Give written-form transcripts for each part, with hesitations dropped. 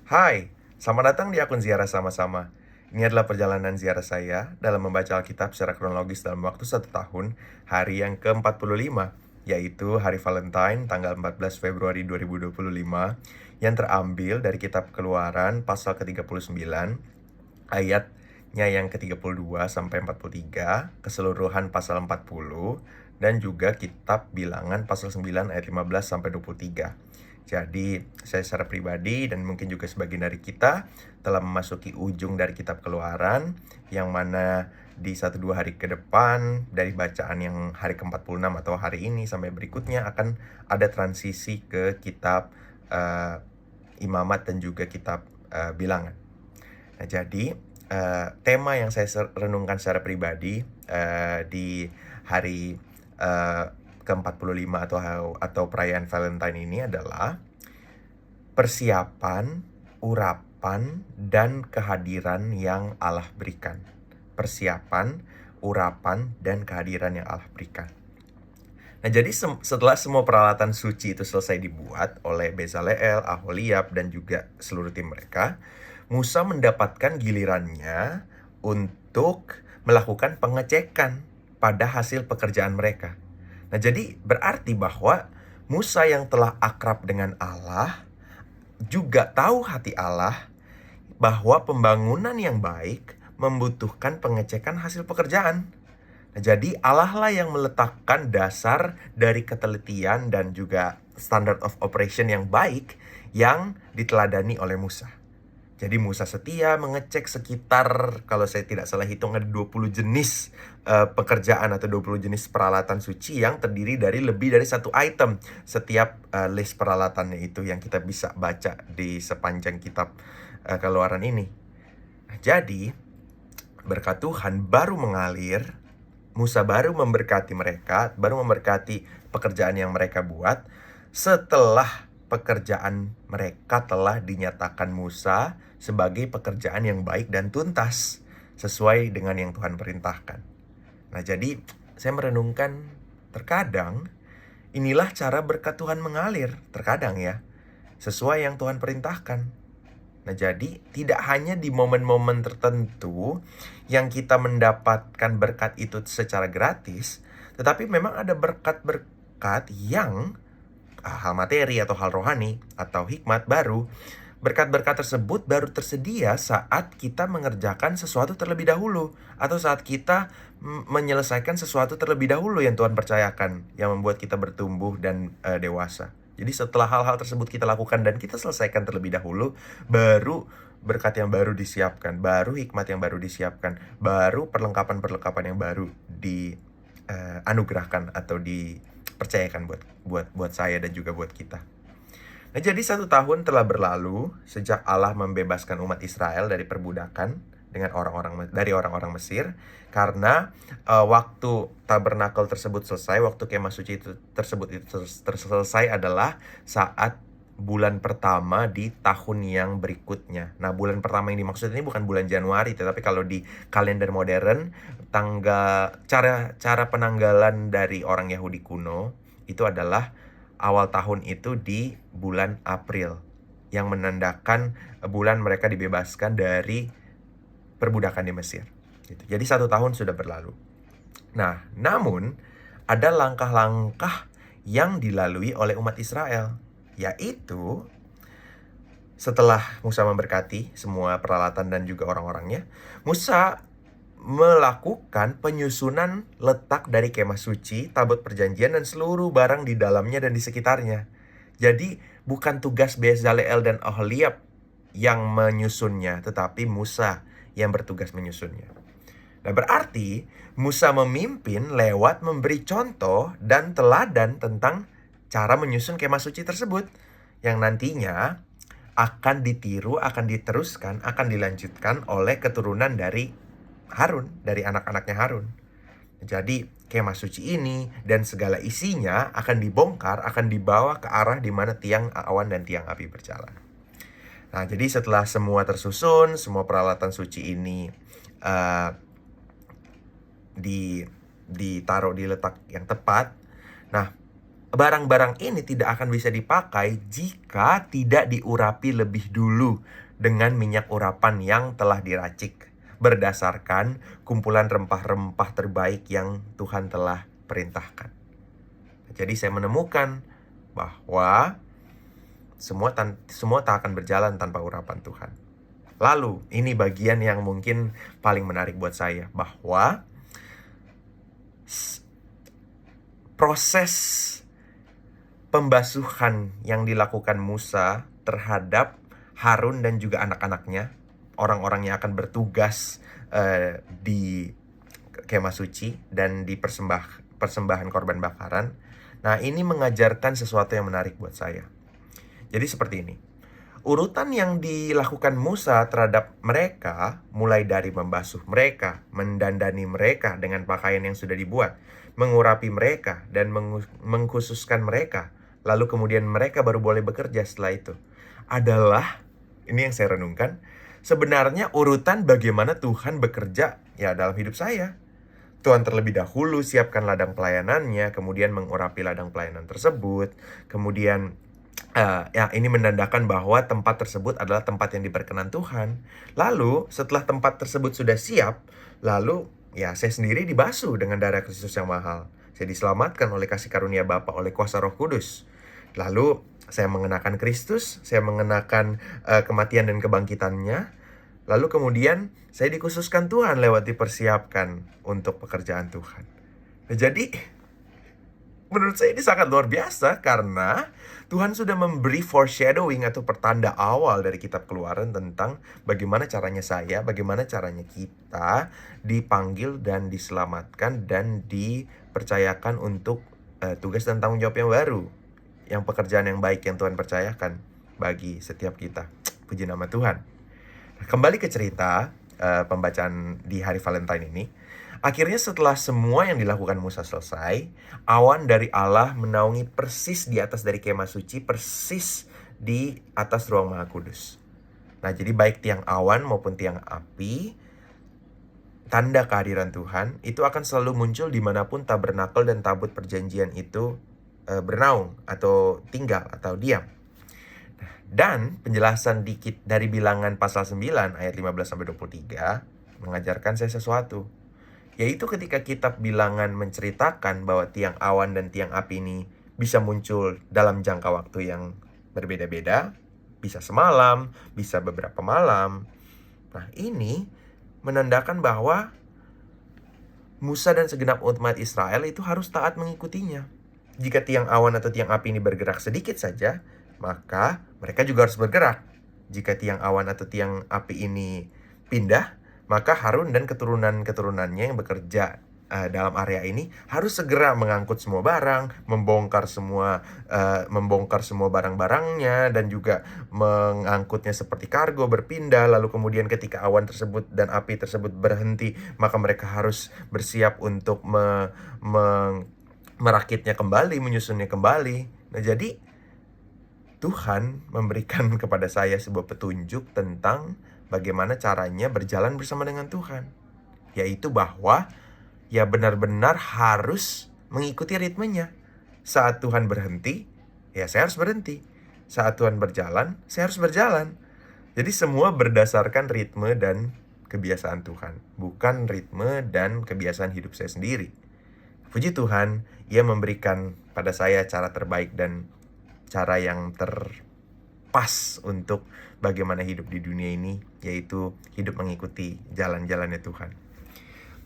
Hai, selamat datang di akun Ziarah Sama-sama. Ini adalah perjalanan ziarah saya dalam membaca Alkitab secara kronologis dalam waktu 1 tahun, hari yang ke-45, yaitu hari Valentine tanggal 14 Februari 2025, yang terambil dari kitab Keluaran pasal ke-39, ayatnya yang ke-32 sampai 43, keseluruhan pasal 40, dan juga kitab Bilangan pasal 9 ayat 15 sampai 23. Jadi, saya secara pribadi dan mungkin juga sebagian dari kita telah memasuki ujung dari kitab Keluaran, yang mana di 1-2 hari ke depan dari bacaan yang hari ke-46 atau hari ini sampai berikutnya akan ada transisi ke kitab Imamat dan juga kitab Bilangan. Nah, jadi tema yang saya renungkan secara pribadi di hari ke-45 atau perayaan Valentine ini adalah persiapan, urapan, dan kehadiran yang Allah berikan. Persiapan, urapan, dan kehadiran yang Allah berikan. Nah, jadi setelah semua peralatan suci itu selesai dibuat oleh Bezaleel, Aholiab, dan juga seluruh tim mereka, Musa mendapatkan gilirannya untuk melakukan pengecekan pada hasil pekerjaan mereka. Nah, jadi berarti bahwa Musa yang telah akrab dengan Allah juga tahu hati Allah bahwa pembangunan yang baik membutuhkan pengecekan hasil pekerjaan. Nah, jadi Allah lah yang meletakkan dasar dari ketelitian dan juga standard of operation yang baik yang diteladani oleh Musa. Jadi Musa setia mengecek sekitar, kalau saya tidak salah hitung, ada 20 jenis pekerjaan atau 20 jenis peralatan suci yang terdiri dari lebih dari satu item setiap list peralatannya itu yang kita bisa baca di sepanjang kitab Keluaran ini. Nah, jadi berkat Tuhan baru mengalir, Musa baru memberkati mereka, baru memberkati pekerjaan yang mereka buat setelah pekerjaan mereka telah dinyatakan Musa sebagai pekerjaan yang baik dan tuntas sesuai dengan yang Tuhan perintahkan. Nah, jadi saya merenungkan, terkadang inilah cara berkat Tuhan mengalir, terkadang ya, sesuai yang Tuhan perintahkan. Nah, jadi tidak hanya di momen-momen tertentu yang kita mendapatkan berkat itu secara gratis, tetapi memang ada berkat-berkat yang hal materi atau hal rohani atau hikmat baru. Berkat-berkat tersebut baru tersedia saat kita mengerjakan sesuatu terlebih dahulu, atau saat kita menyelesaikan sesuatu terlebih dahulu yang Tuhan percayakan, yang membuat kita bertumbuh dan dewasa. Jadi setelah hal-hal tersebut kita lakukan dan kita selesaikan terlebih dahulu, baru berkat yang baru disiapkan, baru hikmat yang baru disiapkan, baru perlengkapan-perlengkapan yang baru dianugerahkan atau dipercayakan buat saya dan juga buat kita. Nah, jadi 1 tahun telah berlalu sejak Allah membebaskan umat Israel dari perbudakan dari orang-orang Mesir, karena waktu tabernakel tersebut selesai, waktu kemah suci tersebut selesai adalah saat bulan pertama di tahun yang berikutnya. Nah, bulan pertama yang dimaksud ini bukan bulan Januari, tetapi kalau di kalender modern, cara penanggalan dari orang Yahudi kuno itu adalah awal tahun itu di bulan April, yang menandakan bulan mereka dibebaskan dari perbudakan di Mesir. Jadi 1 tahun sudah berlalu. Nah, namun ada langkah-langkah yang dilalui oleh umat Israel, yaitu setelah Musa memberkati semua peralatan dan juga orang-orangnya, Musa melakukan penyusunan letak dari kemah suci, tabut perjanjian, dan seluruh barang di dalamnya dan di sekitarnya. Jadi bukan tugas Bezaleel dan Aholiab yang menyusunnya, tetapi Musa yang bertugas menyusunnya. Nah, berarti Musa memimpin lewat memberi contoh dan teladan tentang cara menyusun kemah suci tersebut, yang nantinya akan ditiru, akan diteruskan, akan dilanjutkan oleh keturunan dari Harun, dari anak-anaknya Harun. Jadi kemah suci ini dan segala isinya akan dibongkar, akan dibawa ke arah di mana tiang awan dan tiang api berjalan. Nah, jadi setelah semua tersusun, semua peralatan suci ini ditaruh di letak yang tepat. Nah, barang-barang ini tidak akan bisa dipakai jika tidak diurapi lebih dulu dengan minyak urapan yang telah diracik berdasarkan kumpulan rempah-rempah terbaik yang Tuhan telah perintahkan. Jadi saya menemukan bahwa semua tak akan berjalan tanpa urapan Tuhan. Lalu, ini bagian yang mungkin paling menarik buat saya, bahwa proses pembasuhan yang dilakukan Musa terhadap Harun dan juga anak-anaknya, orang-orang yang akan bertugas di kemah suci dan di persembahan korban bakaran. Nah, ini mengajarkan sesuatu yang menarik buat saya. Jadi seperti ini. Urutan yang dilakukan Musa terhadap mereka, mulai dari membasuh mereka, mendandani mereka dengan pakaian yang sudah dibuat, mengurapi mereka, dan mengkhususkan mereka, lalu kemudian mereka baru boleh bekerja setelah itu, adalah, ini yang saya renungkan, sebenarnya urutan bagaimana Tuhan bekerja ya dalam hidup saya. Tuhan terlebih dahulu siapkan ladang pelayanannya, kemudian mengurapi ladang pelayanan tersebut, kemudian ya ini menandakan bahwa tempat tersebut adalah tempat yang diberkenan Tuhan. Lalu setelah tempat tersebut sudah siap, lalu ya saya sendiri dibasuh dengan darah Kristus yang mahal. Saya diselamatkan oleh kasih karunia Bapa, oleh kuasa Roh Kudus. Lalu saya mengenakan Kristus, saya mengenakan kematian dan kebangkitannya. Lalu kemudian saya dikhususkan Tuhan lewat dipersiapkan untuk pekerjaan Tuhan. Nah, jadi menurut saya ini sangat luar biasa karena Tuhan sudah memberi foreshadowing atau pertanda awal dari kitab Keluaran tentang bagaimana caranya saya, bagaimana caranya kita dipanggil dan diselamatkan dan dipercayakan untuk tugas dan tanggung jawab yang baru, yang pekerjaan yang baik yang Tuhan percayakan bagi setiap kita. Puji nama Tuhan. Nah, kembali ke cerita pembacaan di hari Valentine ini. Akhirnya setelah semua yang dilakukan Musa selesai, awan dari Allah menaungi persis di atas dari kemah suci, persis di atas ruang Maha Kudus. Nah, jadi baik tiang awan maupun tiang api, tanda kehadiran Tuhan, itu akan selalu muncul dimanapun tabernakel dan tabut perjanjian itu bernaung atau tinggal atau diam. Dan penjelasan dikit dari Bilangan pasal 9 ayat 15-23 mengajarkan saya sesuatu. Yaitu ketika kitab Bilangan menceritakan bahwa tiang awan dan tiang api ini bisa muncul dalam jangka waktu yang berbeda-beda, bisa semalam, bisa beberapa malam. Nah, ini menandakan bahwa Musa dan segenap umat Israel itu harus taat mengikutinya. Jika tiang awan atau tiang api ini bergerak sedikit saja, maka mereka juga harus bergerak. Jika tiang awan atau tiang api ini pindah, maka Harun dan keturunan-keturunannya yang bekerja dalam area ini harus segera mengangkut semua barang, membongkar semua barang-barangnya, dan juga mengangkutnya seperti kargo, berpindah. Lalu kemudian ketika awan tersebut dan api tersebut berhenti, maka mereka harus bersiap untuk merakitnya kembali, menyusunnya kembali. Nah, jadi Tuhan memberikan kepada saya sebuah petunjuk tentang bagaimana caranya berjalan bersama dengan Tuhan. Yaitu bahwa ya benar-benar harus mengikuti ritmenya. Saat Tuhan berhenti, ya saya harus berhenti. Saat Tuhan berjalan, saya harus berjalan. Jadi semua berdasarkan ritme dan kebiasaan Tuhan, bukan ritme dan kebiasaan hidup saya sendiri. Puji Tuhan, Ia memberikan pada saya cara terbaik dan cara yang terpas untuk bagaimana hidup di dunia ini, yaitu hidup mengikuti jalan-jalannya Tuhan.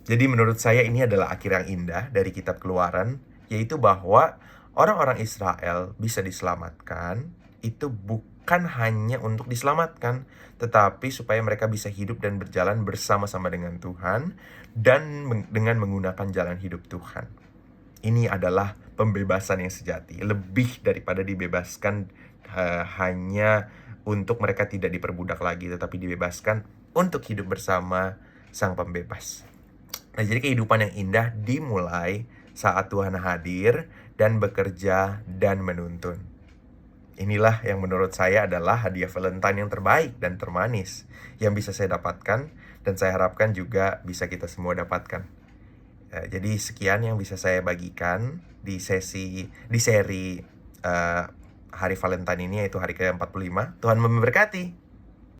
Jadi menurut saya ini adalah akhir yang indah dari kitab Keluaran, yaitu bahwa orang-orang Israel bisa diselamatkan, itu bukan hanya untuk diselamatkan, tetapi supaya mereka bisa hidup dan berjalan bersama-sama dengan Tuhan, dan dengan menggunakan jalan hidup Tuhan. Ini adalah pembebasan yang sejati, lebih daripada dibebaskan hanya untuk mereka tidak diperbudak lagi, tetapi dibebaskan untuk hidup bersama Sang Pembebas. Nah, jadi kehidupan yang indah dimulai saat Tuhan hadir dan bekerja dan menuntun. Inilah yang menurut saya adalah hadiah Valentine yang terbaik dan termanis yang bisa saya dapatkan, dan saya harapkan juga bisa kita semua dapatkan. Jadi sekian yang bisa saya bagikan di seri hari Valentine ini, yaitu hari ke-45. Tuhan memberkati.